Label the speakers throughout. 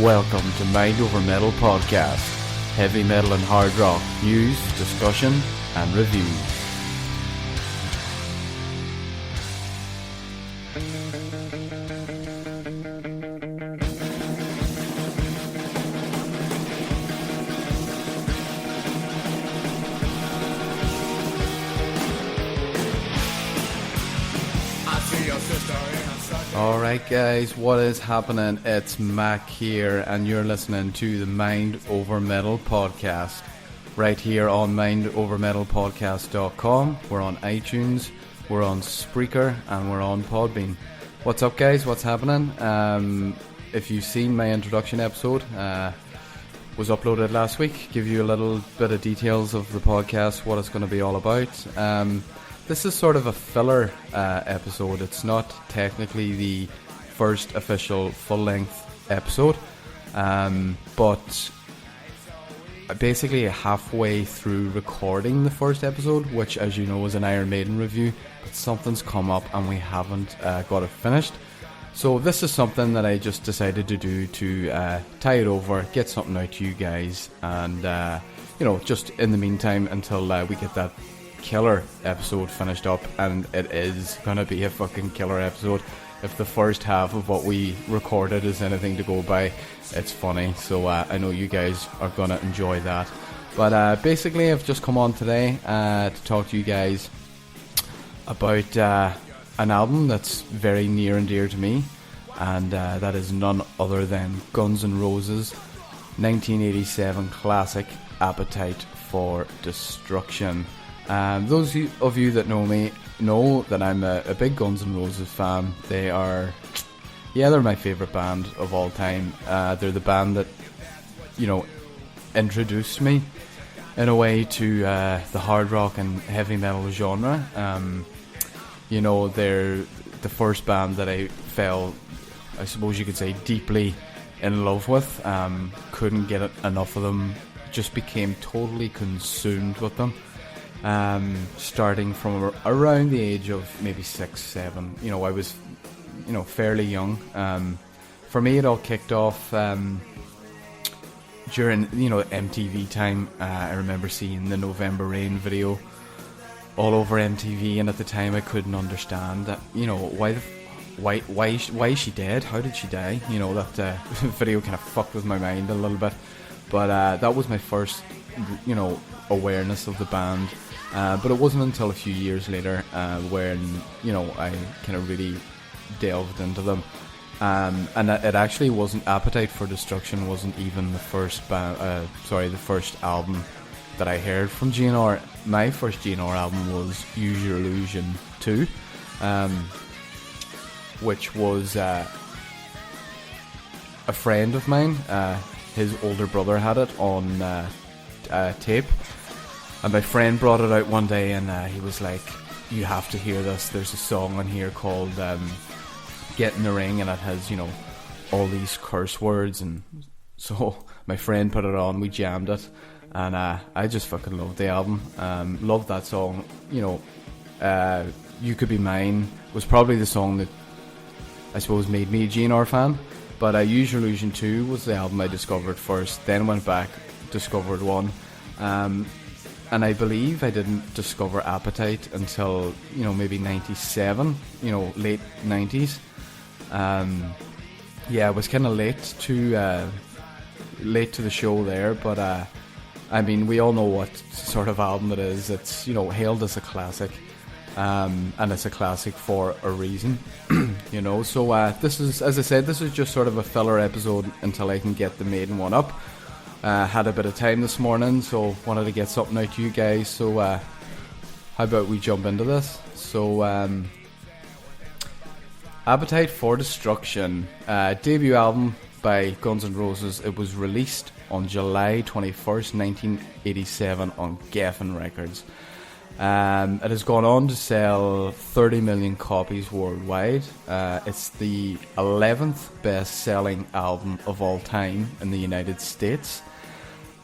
Speaker 1: Welcome to Mind Over Metal Podcast, heavy metal and hard rock news, discussion and reviews. Alright guys, what is happening? It's Mac here and you're listening to the Mind Over Metal Podcast right here on mindovermetalpodcast.com. We're on iTunes, we're on Spreaker and we're on Podbean. What's up guys, what's happening? If you've seen my introduction episode, was uploaded last week, give you a little bit of details of the podcast, what it's going to be all about. This is sort of a filler episode. It's not technically the first official full-length episode, but basically halfway through recording the first episode, which as you know is an Iron Maiden review, but something's come up and we haven't got it finished. So this is something that I just decided to do to tie it over, get something out to you guys, and just in the meantime until we get that killer episode finished up, and it is gonna be a fucking killer episode. If the first half of what we recorded is anything to go by, it's funny, so I know you guys are gonna enjoy that. But basically I've just come on today to talk to you guys about an album that's very near and dear to me, and that is none other than Guns N' Roses' 1987 classic Appetite for Destruction. Those of you that know me know that I'm a big Guns N' Roses fan. They're my favourite band of all time. They're the band that, introduced me in a way to the hard rock and heavy metal genre. They're the first band that I fell, I suppose you could say, deeply in love with. Couldn't get enough of them. Just became totally consumed with them. Starting from around the age of maybe 6, 7, I was, fairly young. For me, it all kicked off during, MTV time. I remember seeing the November Rain video all over MTV, and at the time I couldn't understand that, why is she dead? How did she die? That video kind of fucked with my mind a little bit. But that was my first, awareness of the band. But it wasn't until a few years later when, I kind of really delved into them. And it actually wasn't, Appetite for Destruction wasn't even the first the first album that I heard from GN'R. My first GN'R album was Use Your Illusion 2, which was a friend of mine. His older brother had it on tape. And my friend brought it out one day and he was like, you have to hear this. There's a song on here called Get in the Ring, and it has, all these curse words. And so my friend put it on, we jammed it, and I just fucking loved the album. Loved that song. You Could Be Mine was probably the song that I suppose made me a GN'R fan. But Use Your Illusion 2 was the album I discovered first, then went back, discovered one. And I believe I didn't discover Appetite until, maybe 97, late 90s. I was kind of late to the show there, but we all know what sort of album it is. It's, hailed as a classic, and it's a classic for a reason, So this is, as I said, this is just sort of a filler episode until I can get the Maiden one up. Had a bit of time this morning, so wanted to get something out to you guys. So how about we jump into this? So Appetite for Destruction, debut album by Guns N' Roses. It was released on July 21st, 1987 on Geffen Records. It has gone on to sell 30 million copies worldwide. It's the 11th best-selling album of all time in the United States.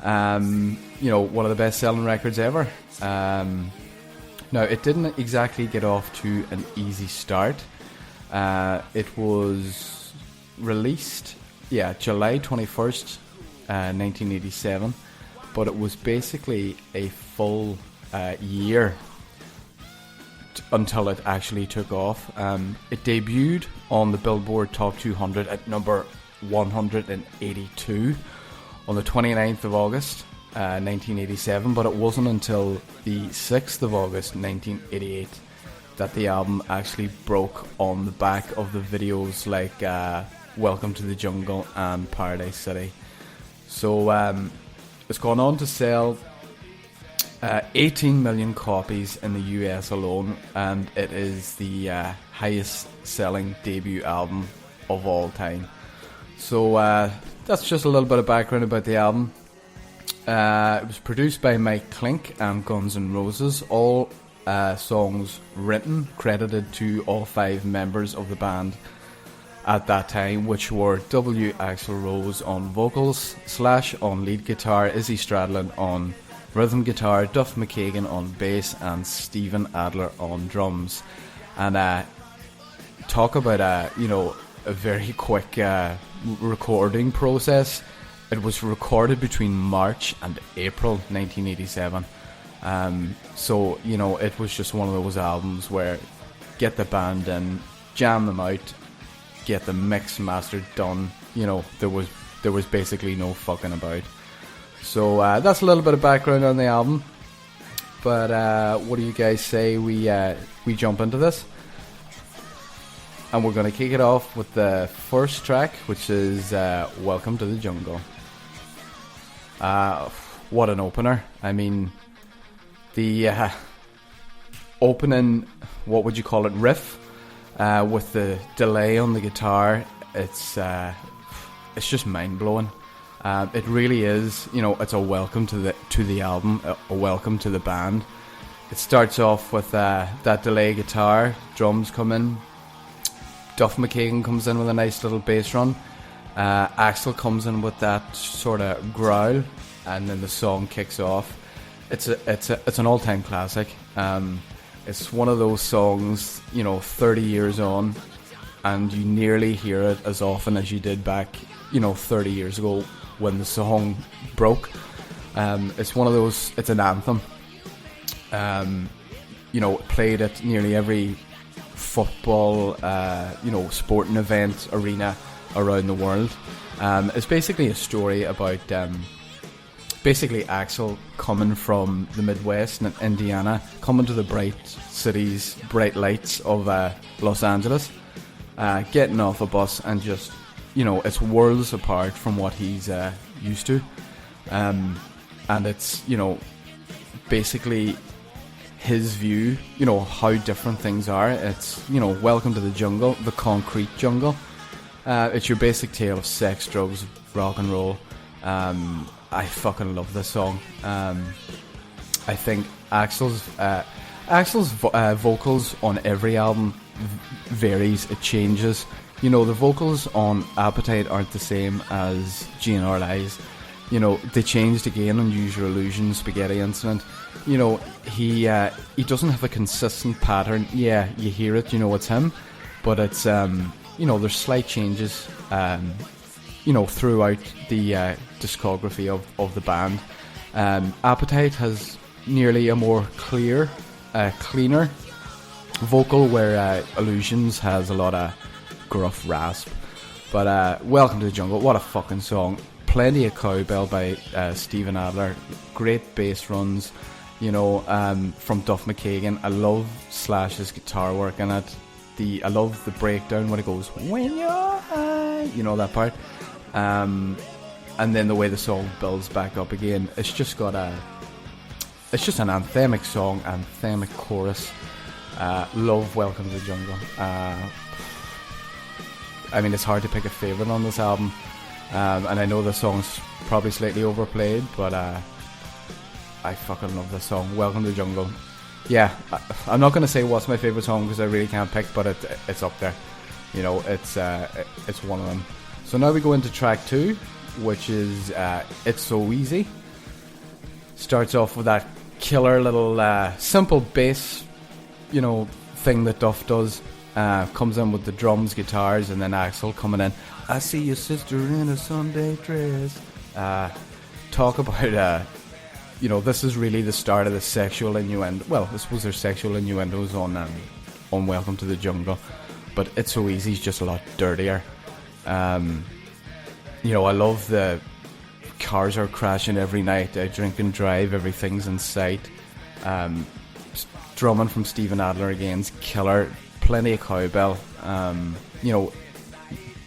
Speaker 1: One of the best-selling records ever. Now, it didn't exactly get off to an easy start. It was released July 21st, 1987. But it was basically a full year until it actually took off. It debuted on the Billboard Top 200 at number 182 on the 29th of August, 1987, but it wasn't until the 6th of August 1988 that the album actually broke on the back of the videos like Welcome to the Jungle and Paradise City. So it's gone on to sell 18 million copies in the US alone, and it is the highest selling debut album of all time. So that's just a little bit of background about the album. It was produced by Mike Klink and Guns N' Roses. All songs written, credited to all 5 members of the band at that time, which were W. Axl Rose on vocals, Slash on lead guitar, Izzy Stradlin on rhythm guitar, Duff McKagan on bass, and Steven Adler on drums. And talk about a very quick recording process. It was recorded between March and April 1987. So it was just one of those albums where get the band in, jam them out, get the mix mastered done. There was basically no fucking about. So that's a little bit of background on the album. But what do you guys say we jump into this? And we're going to kick it off with the first track, which is Welcome to the Jungle. What an opener. I mean, the opening, what would you call it, riff, with the delay on the guitar, it's just mind-blowing. It really is, it's a welcome to the album, a welcome to the band. It starts off with that delay guitar, drums come in, Duff McKagan comes in with a nice little bass run, Axl comes in with that sort of growl, and then the song kicks off. It's an all-time classic. It's one of those songs, 30 years on, and you nearly hear it as often as you did back, 30 years ago when the song broke. It's one of those, it's an anthem. Played at nearly every football, sporting event, arena around the world. It's basically a story about basically Axl coming from the Midwest in Indiana, coming to the bright cities, bright lights of Los Angeles, getting off a bus and just, it's worlds apart from what he's used to. And it's, basically his view, how different things are. It's, welcome to the jungle, the concrete jungle. It's your basic tale of sex, drugs, rock and roll. I fucking love this song. I think Axl's vocals on every album varies. It changes. The vocals on Appetite aren't the same as GN'R Lies. They changed again on Use Your Illusion, Spaghetti Incident. He doesn't have a consistent pattern. Yeah, you hear it, it's him, but it's there's slight changes throughout the discography of the band. Appetite has nearly a more cleaner vocal, where Illusions has a lot of gruff rasp. But Welcome to the Jungle, what a fucking song. Plenty of cowbell by Steven Adler, great bass runs, from Duff McKagan. I love Slash's guitar work in it. I love the breakdown when it goes, when you're high, that part. And then the way the song builds back up again, it's just an anthemic song, anthemic chorus. Love Welcome to the Jungle. It's hard to pick a favourite on this album. And I know the song's probably slightly overplayed, but I fucking love this song, Welcome to the Jungle. Yeah, I'm not going to say what's my favourite song because I really can't pick, but it's up there. It's one of them. So now we go into track 2, which is It's So Easy. Starts off with that killer little simple bass, thing that Duff does. comes in with the drums, guitars, and then Axl coming in. I see your sister in a Sunday dress. Talk about, this is really the start of the sexual innuendo. Well, I suppose there's sexual innuendos on Welcome to the Jungle, but It's So Easy's just a lot dirtier. I love the cars are crashing every night, I drink and drive, everything's in sight. Drumming from Steven Adler again's killer, plenty of cowbell.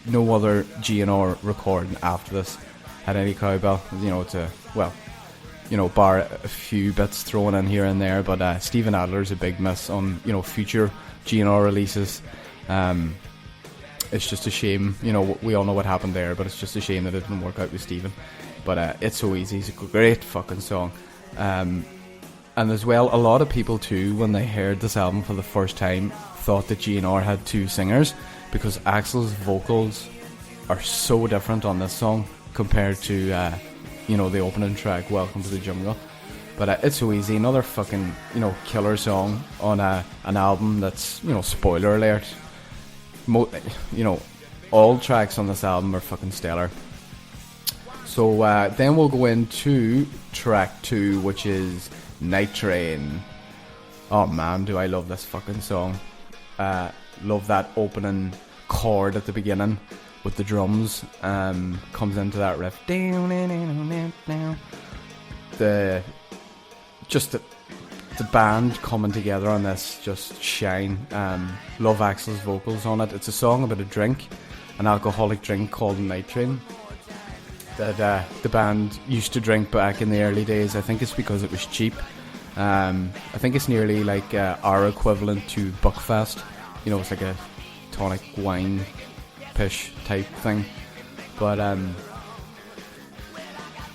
Speaker 1: No other GN'R recording after this had any cowbell. Bar a few bits thrown in here and there, but Steven Adler's a big miss on future GN'R releases. It's just a shame, we all know what happened there, but it's just a shame that it didn't work out with Steven. But It's So Easy is a great fucking song. And as well, a lot of people too, when they heard this album for the first time, thought that GN'R had two singers, because Axl's vocals are so different on this song compared to the opening track, Welcome to the Jungle. But It's So Easy, another fucking killer song on an album that's spoiler alert, all tracks on this album are fucking stellar. So then we'll go into track 2, which is Night Train. Oh man, do I love this fucking song. Love that opening chord at the beginning with the drums. Comes into that riff. The band coming together on this just shine. Love Axl's vocals on it. It's a song about a drink, an alcoholic drink called Night Train, that the band used to drink back in the early days. I think it's because it was cheap. I think it's nearly like our equivalent to Buckfast. It's like a tonic wine pish type thing. But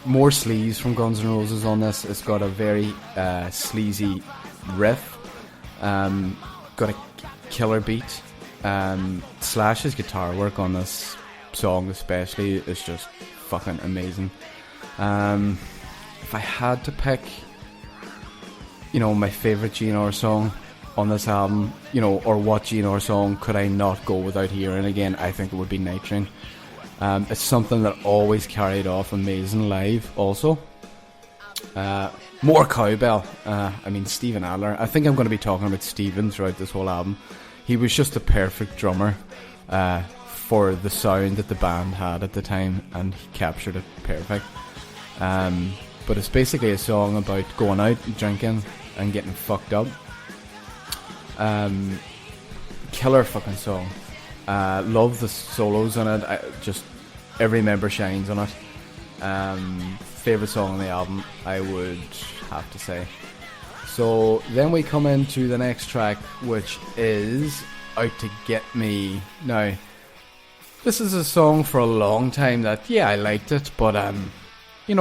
Speaker 1: more sleaze from Guns N' Roses on this. It's got a very sleazy riff. Got a killer beat. Slash's guitar work on this song especially is just fucking amazing. If I had to pick my favourite GN'R song on this album, or what GN'R song could I not go without hearing again, I think it would be Night Train. It's something that always carried off amazing live also. More cowbell. Steven Adler. I think I'm going to be talking about Steven throughout this whole album. He was just the perfect drummer for the sound that the band had at the time, and he captured it perfect. But it's basically a song about going out, drinking, and getting fucked up. Killer fucking song. Love the solos in it. Just every member shines on it. Favourite song on the album, I would have to say. So then we come into the next track, which is Out to Get Me. Now, this is a song for a long time that, I liked it, but it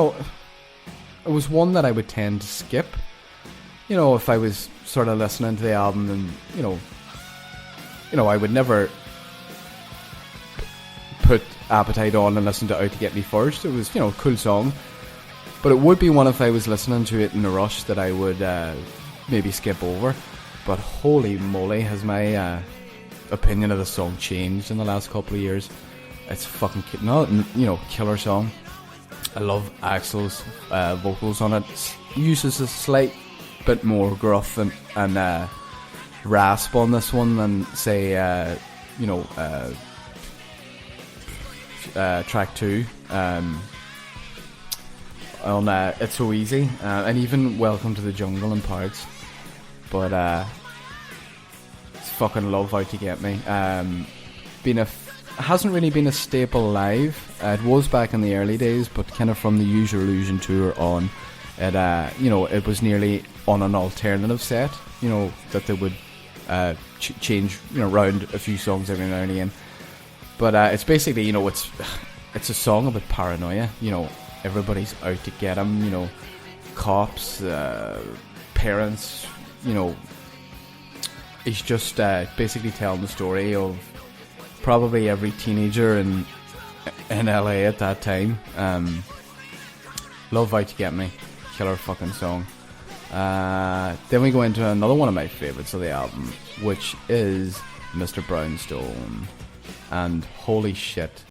Speaker 1: was one that I would tend to skip. If I was sort of listening to the album, and I would never put Appetite on and listen to Out to Get Me first. It was, a cool song, but it would be one if I was listening to it in a rush that I would maybe skip over. But holy moly, has my opinion of the song changed in the last couple of years. It's fucking killer song. I love Axl's vocals on it. Uses a slight bit more gruff and rasp on this one than say track 2 on It's So Easy, and even Welcome to the Jungle in parts. But it's fucking love Out to Get Me. Hasn't really been a staple live. It was back in the early days, but kind of from the Use Your Illusion tour on, it it was nearly on an alternative set. That they would change around a few songs every now and again. But it's basically it's a song about paranoia. Everybody's out to get him. Cops, parents. He's just basically telling the story of probably every teenager in LA at that time. Love Out to Get Me. Killer fucking song. Then we go into another one of my favourites of the album, which is Mr. Brownstone. And holy shit,